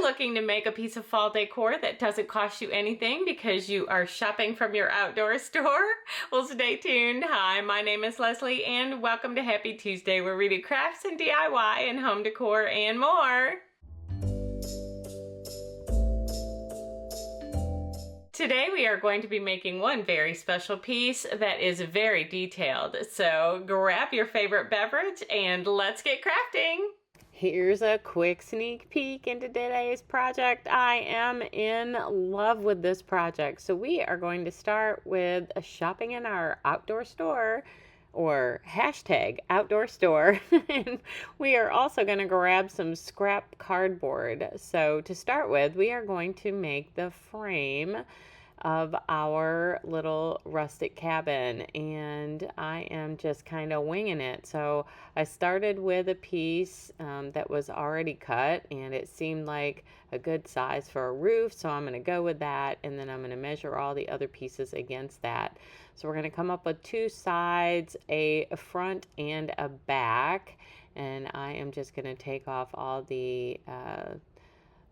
looking to make a piece of fall decor that doesn't cost you anything because you are shopping from your outdoor store? Well, stay tuned. Hi, my name is Leslie and welcome to Happy Tuesday, where we do crafts and DIY and home decor and more. Today we are going to be making one very special piece that is very detailed. So grab your favorite beverage and let's get crafting. Here's a quick sneak peek into today's project. I am in love with this project. So we are going to start with shopping in our outdoor store, or hashtag outdoor store. And we are also going to grab some scrap cardboard. So to start with, we are going to make the frame of our little rustic cabin, and I am just kind of winging it. So I started with a piece that was already cut, and it seemed like a good size for a roof, so I'm going to go with that, and then I'm going to measure all the other pieces against that. So we're going to come up with two sides, a front and a back, and I am just going to take off all the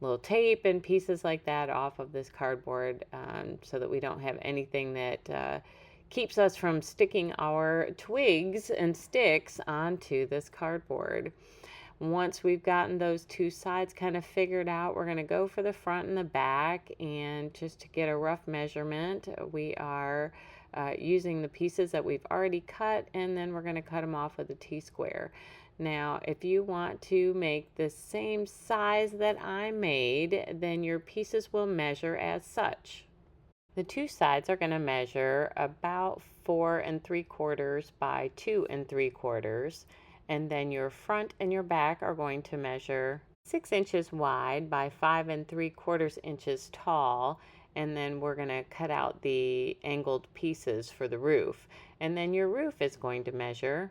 little tape and pieces like that off of this cardboard, so that we don't have anything that keeps us from sticking our twigs and sticks onto this cardboard. Once we've gotten those two sides kind of figured out, we're going to go for the front and the back, and just to get a rough measurement, we are using the pieces that we've already cut, and then we're going to cut them off with a T-square. Now, if you want to make the same size that I made, then your pieces will measure as such. The two sides are going to measure about 4 3/4 by 2 3/4, and then your front and your back are going to measure 6 inches wide by 5 3/4 inches tall, and then we're going to cut out the angled pieces for the roof. And then your roof is going to measure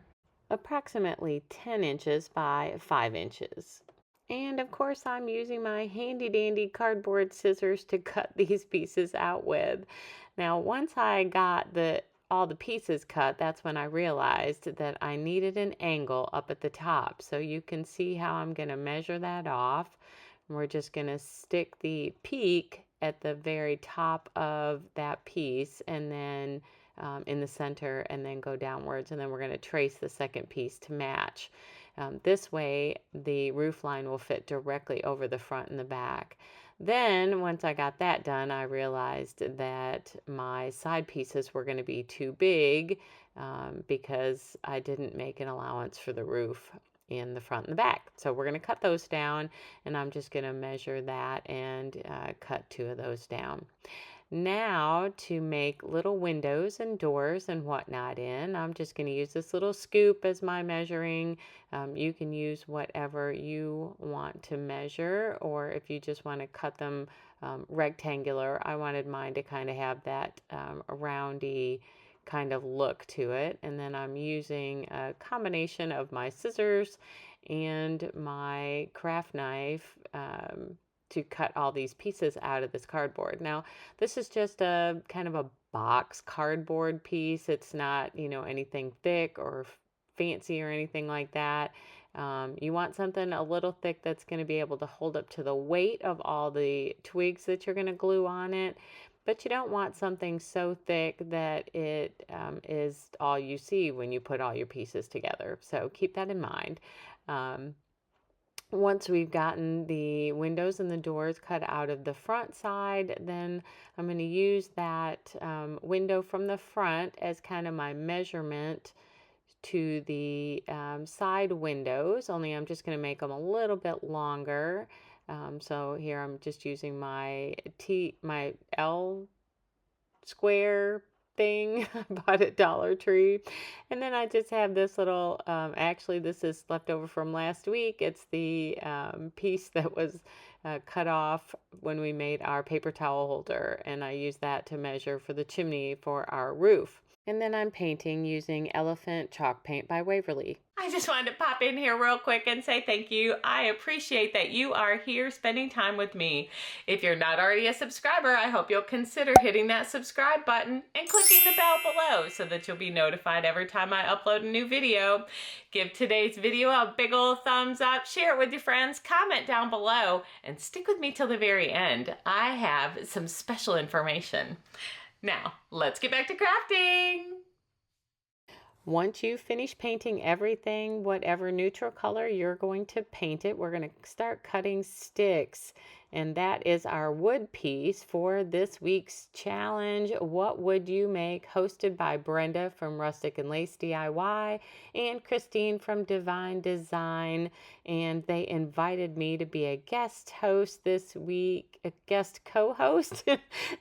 approximately 10 inches by 5 inches. And of course, I'm using my handy dandy cardboard scissors to cut these pieces out with. Now, once I got all the pieces cut, that's when I realized that I needed an angle up at the top. So you can see how I'm going to measure that off. We're just going to stick the peak at the very top of that piece, and then in the center, and then go downwards, and then we're going to trace the second piece to match. This way the roof line will fit directly over the front and the back. Then once I got that done, I realized that my side pieces were going to be too big, because I didn't make an allowance for the roof in the front and the back. So we're going to cut those down, and I'm just going to measure that and cut 2 of those down. Now, to make little windows and doors and whatnot in, I'm just going to use this little scoop as my measuring. You can use whatever you want to measure, or if you just want to cut them rectangular. I wanted mine to kind of have that roundy kind of look to it. And then I'm using a combination of my scissors and my craft knife to cut all these pieces out of this cardboard. Now, this is just a kind of a box cardboard piece. It's not, anything thick or fancy or anything like that. You want something a little thick that's going to be able to hold up to the weight of all the twigs that you're going to glue on it. But you don't want something so thick that it is all you see when you put all your pieces together. So keep that in mind. Once we've gotten the windows and the doors cut out of the front side, then I'm going to use that window from the front as kind of my measurement to the side windows, only I'm just going to make them a little bit longer. So here I'm just using my L square thing I bought at Dollar Tree. And then I just have this little, actually this is left over from last week. It's the piece that was cut off when we made our paper towel holder, and I use that to measure for the chimney for our roof. And then I'm painting using Elephant Chalk Paint by Waverly. I just wanted to pop in here real quick and say thank you. I appreciate that you are here spending time with me. If you're not already a subscriber, I hope you'll consider hitting that subscribe button and clicking the bell below so that you'll be notified every time I upload a new video. Give today's video a big old thumbs up, share it with your friends, comment down below, and stick with me till the very end. I have some special information. Now, let's get back to crafting. Once you finish painting everything, whatever neutral color you're going to paint it, we're going to start cutting sticks. And that is our wood piece for this week's challenge. What would you make? Hosted by Brenda from Rustic and Lace DIY and Christine from Divine Design. And they invited me to be a guest host this week, a guest co-host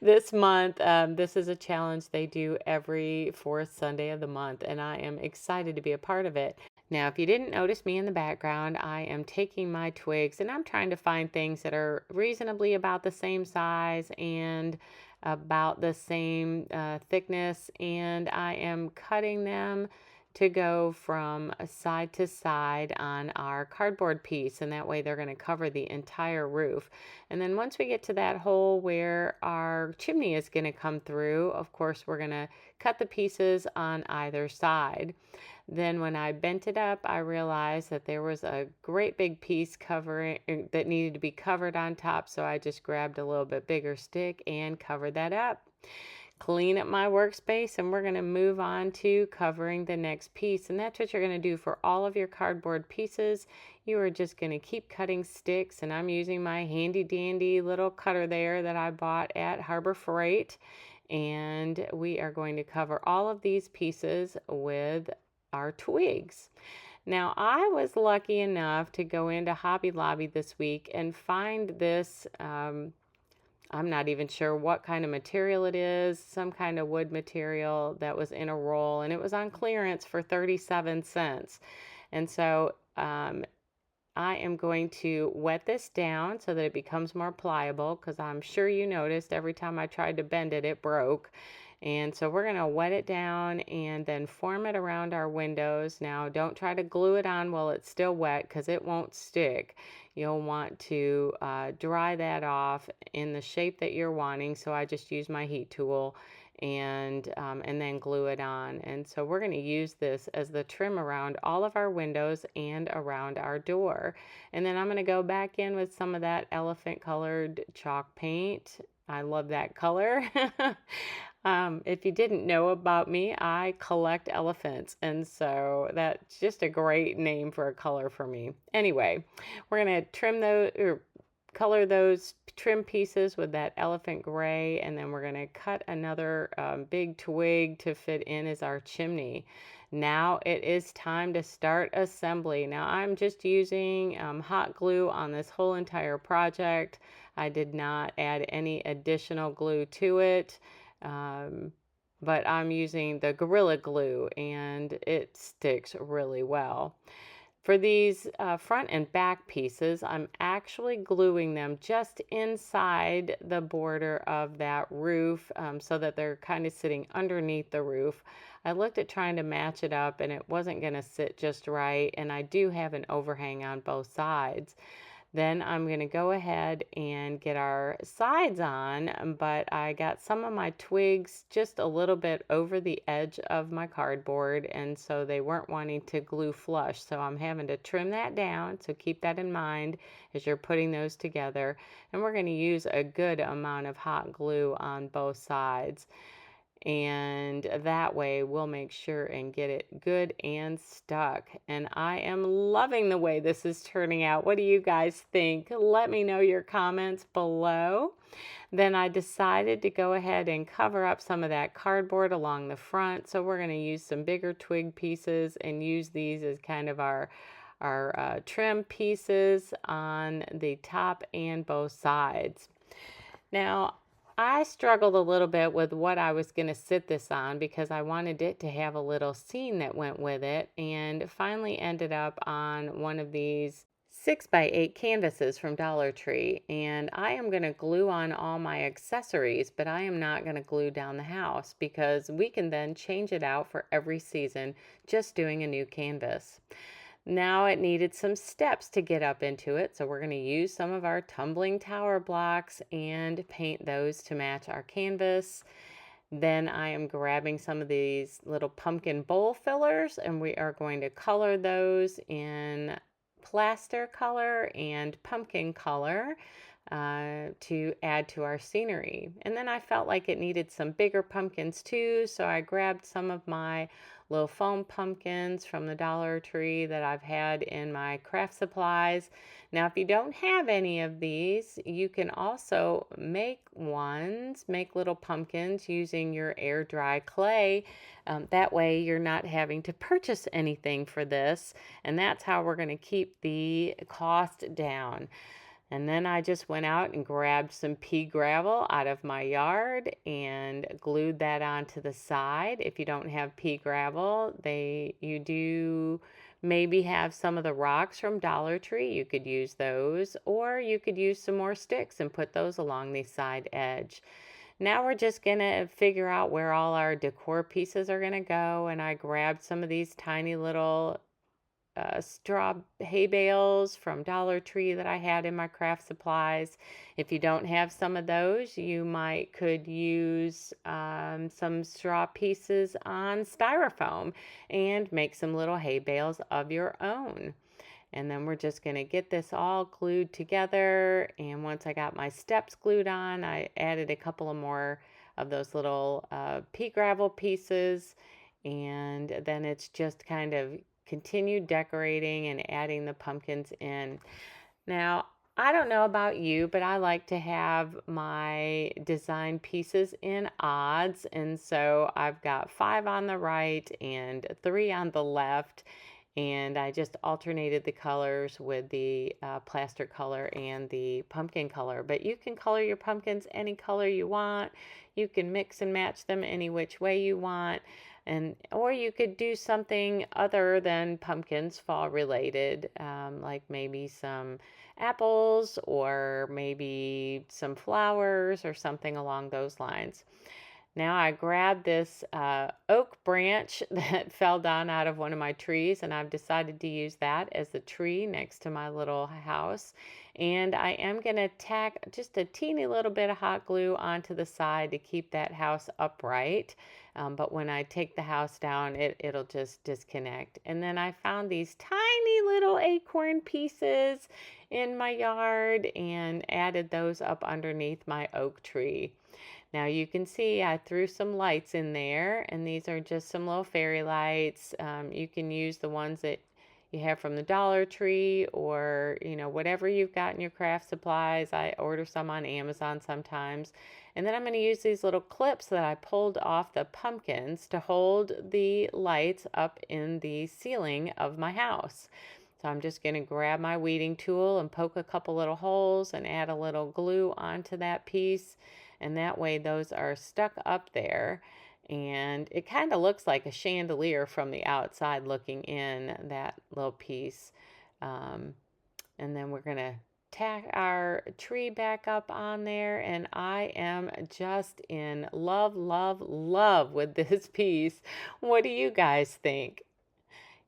this month. This is a challenge they do every fourth Sunday of the month, and I am excited to be a part of it. Now, if you didn't notice me in the background, I am taking my twigs and I'm trying to find things that are reasonably about the same size and about the same thickness, and I am cutting them to go from side to side on our cardboard piece, and that way they're going to cover the entire roof. And then once we get to that hole where our chimney is going to come through, of course we're going to cut the pieces on either side. Then when I bent it up, I realized that there was a great big piece covering that needed to be covered on top, so I just grabbed a little bit bigger stick and covered that up. Clean up my workspace, and we're going to move on to covering the next piece. And that's what you're going to do for all of your cardboard pieces. You are just going to keep cutting sticks, and I'm using my handy dandy little cutter there that I bought at Harbor Freight. And we are going to cover all of these pieces with our twigs. Now, I was lucky enough to go into Hobby Lobby this week and find this, I'm not even sure what kind of material it is, some kind of wood material that was in a roll, and it was on clearance for 37 cents. And so I am going to wet this down so that it becomes more pliable, because I'm sure you noticed every time I tried to bend it, it broke. And so we're going to wet it down and then form it around our windows. Now, don't try to glue it on while it's still wet, because it won't stick. You'll want to dry that off in the shape that you're wanting. So I just use my heat tool and then glue it on. And so we're going to use this as the trim around all of our windows and around our door. And then I'm going to go back in with some of that elephant colored chalk paint. I love that color. If you didn't know about me, I collect elephants, and so that's just a great name for a color for me. Anyway, we're going to trim those, or color those trim pieces with that elephant gray, and then we're going to cut another big twig to fit in as our chimney. Now it is time to start assembly. Now I'm just using hot glue on this whole entire project. I did not add any additional glue to it. But I'm using the Gorilla Glue, and it sticks really well. For these front and back pieces, I'm actually gluing them just inside the border of that roof so that they're kind of sitting underneath the roof. I looked at trying to match it up, and it wasn't going to sit just right, and I do have an overhang on both sides. Then I'm going to go ahead and get our sides on, but I got some of my twigs just a little bit over the edge of my cardboard, and so they weren't wanting to glue flush. So I'm having to trim that down, so keep that in mind as you're putting those together. And we're going to use a good amount of hot glue on both sides. And that way we'll make sure and get it good and stuck. And I am loving the way this is turning out. What do you guys think? Let me know your comments below. Then I decided to go ahead and cover up some of that cardboard along the front. So we're going to use some bigger twig pieces and use these as kind of our trim pieces on the top and both sides. Now, I struggled a little bit with what I was going to sit this on, because I wanted it to have a little scene that went with it, and finally ended up on one of these 6x8 canvases from Dollar Tree, and I am going to glue on all my accessories, but I am not going to glue down the house because we can then change it out for every season just doing a new canvas. Now it needed some steps to get up into it, so we're going to use some of our tumbling tower blocks and paint those to match our canvas. Then I am grabbing some of these little pumpkin bowl fillers, and we are going to color those in plaster color and pumpkin color to add to our scenery. And then I felt like it needed some bigger pumpkins too, so I grabbed some of my little foam pumpkins from the Dollar Tree that I've had in my craft supplies. Now, if you don't have any of these, you can also make little pumpkins using your air dry clay. That way you're not having to purchase anything for this, and that's how we're going to keep the cost down. And then I just went out and grabbed some pea gravel out of my yard and glued that onto the side. If you don't have pea gravel, you do maybe have some of the rocks from Dollar Tree. You could use those, or you could use some more sticks and put those along the side edge. Now we're just gonna figure out where all our decor pieces are gonna go, and I grabbed some of these tiny little straw hay bales from Dollar Tree that I had in my craft supplies. If you don't have some of those, you could use some straw pieces on styrofoam and make some little hay bales of your own. And then we're just going to get this all glued together. And once I got my steps glued on, I added a couple of more of those little pea gravel pieces. And then it's just kind of continued decorating and adding the pumpkins in. Now, I don't know about you, but I like to have my design pieces in odds. And so I've got 5 on the right and 3 on the left. And I just alternated the colors with the plaster color and the pumpkin color. But you can color your pumpkins any color you want. You can mix and match them any which way you want. Or you could do something other than pumpkins, fall related, like maybe some apples or maybe some flowers or something along those lines. Now I grabbed this oak branch that fell down out of one of my trees, and I've decided to use that as the tree next to my little house. And I am going to tack just a teeny little bit of hot glue onto the side to keep that house upright. But when I take the house down, it'll just disconnect. And then I found these tiny little acorn pieces in my yard and added those up underneath my oak tree. Now you can see I threw some lights in there, and these are just some little fairy lights. You can use the ones that you have from the Dollar Tree, or whatever you've got in your craft supplies. I order some on Amazon sometimes. And then I'm going to use these little clips that I pulled off the pumpkins to hold the lights up in the ceiling of my house. So I'm just going to grab my weeding tool and poke a couple little holes and add a little glue onto that piece. And that way those are stuck up there. And it kind of looks like a chandelier from the outside looking in, that little piece. And then we're going to tack our tree back up on there. And I am just in love, love, love with this piece. What do you guys think?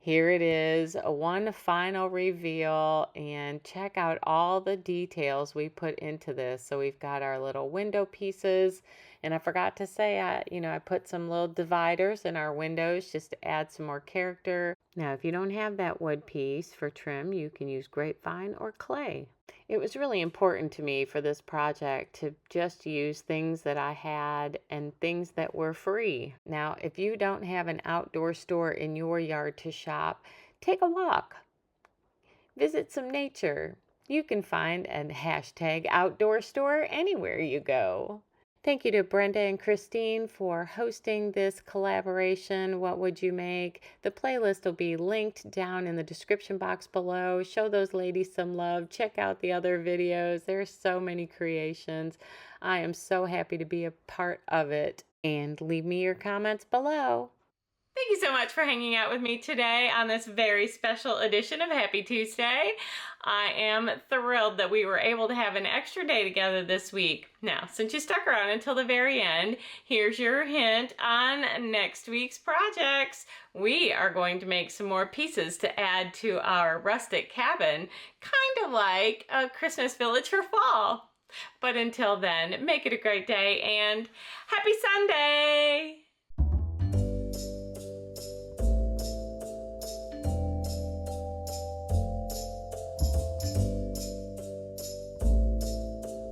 Here it is, one final reveal, and check out all the details we put into this. So we've got our little window pieces, and I forgot to say, I put some little dividers in our windows just to add some more character. Now, if you don't have that wood piece for trim, you can use grapevine or clay. It was really important to me for this project to just use things that I had and things that were free. Now, if you don't have an outdoor store in your yard to shop, take a walk. Visit some nature. You can find a hashtag outdoor store anywhere you go. Thank you to Brenda and Christine for hosting this collaboration. What would you make? The playlist will be linked down in the description box below. Show those ladies some love. Check out the other videos. There's so many creations. I am so happy to be a part of it. And leave me your comments below. Thank you so much for hanging out with me today on this very special edition of Happy Tuesday. I am thrilled that we were able to have an extra day together this week. Now, since you stuck around until the very end, here's your hint on next week's projects. We are going to make some more pieces to add to our rustic cabin, kind of like a Christmas village for fall. But until then, make it a great day and happy Sunday!